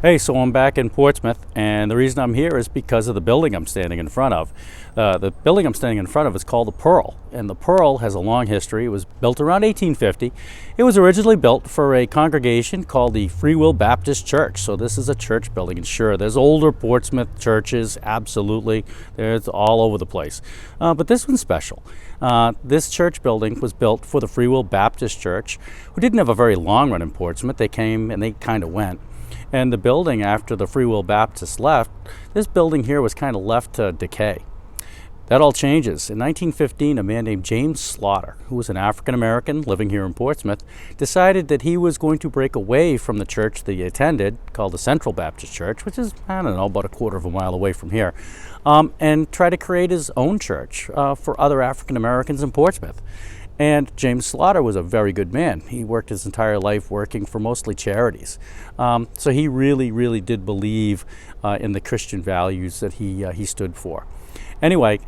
Hey, so I'm back in Portsmouth, and the reason I'm here is because of the building I'm standing in front of. The building I'm standing in front of is called the Pearl, and the Pearl has a long history. It was built around 1850. It was originally built for a congregation called the Free Will Baptist Church. So this is a church building, and sure, there's older Portsmouth churches, absolutely. There's all over the place. But this one's special. This church building was built for the Free Will Baptist Church, who didn't have a very long run in Portsmouth. They came and they kind of went. And the building, after the Free Will Baptists left, this building here was kind of left to decay. That all changes. In 1915, a man named James Slaughter, who was an African American living here in Portsmouth, decided that he was going to break away from the church that he attended, called the Central Baptist Church, which is, I don't know, about a quarter of a mile away from here, and try to create his own church for other African Americans in Portsmouth. And James Slaughter was a very good man. He worked his entire life working for mostly charities. So he really did believe in the Christian values that he stood for. Anyway,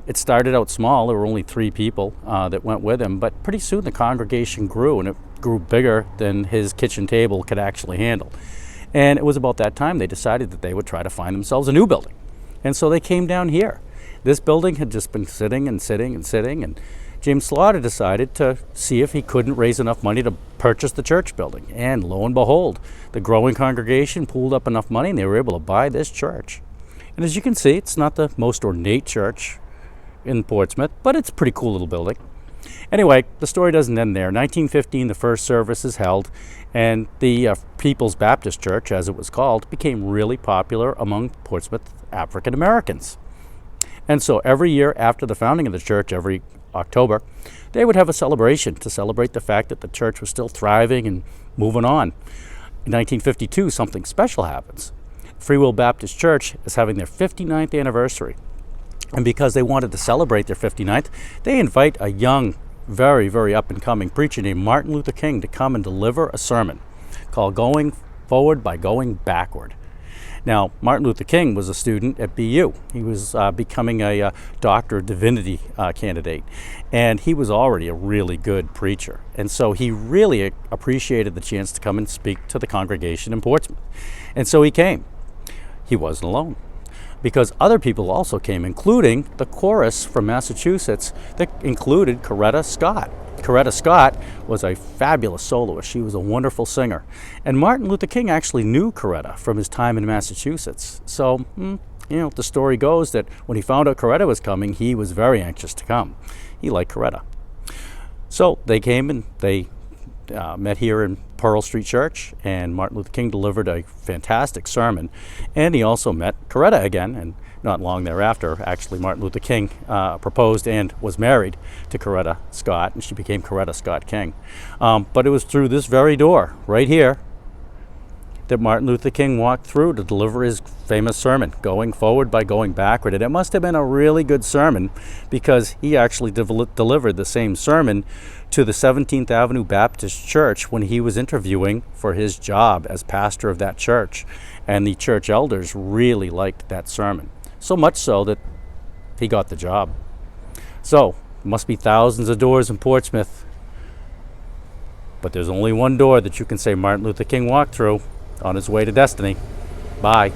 it started out small. There were only 3 people that went with him, but pretty soon the congregation grew, and it grew bigger than his kitchen table could actually handle. And it was about that time they decided that they would try to find themselves a new building. And so they came down here. This building had just been sitting, and James Slaughter decided to see if he couldn't raise enough money to purchase the church building. And lo and behold, the growing congregation pooled up enough money and they were able to buy this church. And as you can see, it's not the most ornate church in Portsmouth, but it's a pretty cool little building. Anyway, the story doesn't end there. 1915, the first service is held, and the People's Baptist Church, as it was called, became really popular among Portsmouth African Americans. And so every year after the founding of the church, every October, they would have a celebration to celebrate the fact that the church was still thriving and moving on. In 1952, something special happens. Free Will Baptist Church is having their 59th anniversary. And because they wanted to celebrate their 59th, they invite a young, very up-and-coming preacher named Martin Luther King to come and deliver a sermon called Going Forward by Going Backward. Now, Martin Luther King was a student at BU. He was becoming a Doctor of Divinity candidate, and he was already a really good preacher. And so he really appreciated the chance to come and speak to the congregation in Portsmouth. And so he came. He wasn't alone, because other people also came, including the chorus from Massachusetts that included Coretta Scott. Coretta Scott was a fabulous soloist. She was a wonderful singer. And Martin Luther King actually knew Coretta from his time in Massachusetts. So, the story goes that when he found out Coretta was coming, he was very anxious to come. He liked Coretta. So they came and they met here in Pearl Street Church, and Martin Luther King delivered a fantastic sermon. And he also met Coretta again, and not long thereafter, actually, Martin Luther King proposed and was married to Coretta Scott, and she became Coretta Scott King. But it was through this very door, right here, that Martin Luther King walked through to deliver his famous sermon, Going Forward by Going Backward. And it must have been a really good sermon, because he actually delivered the same sermon to the 17th Avenue Baptist Church when he was interviewing for his job as pastor of that church. And the church elders really liked that sermon. So much so that he got the job. So, must be thousands of doors in Portsmouth, but there's only one door that you can say Martin Luther King walked through on his way to destiny. Bye.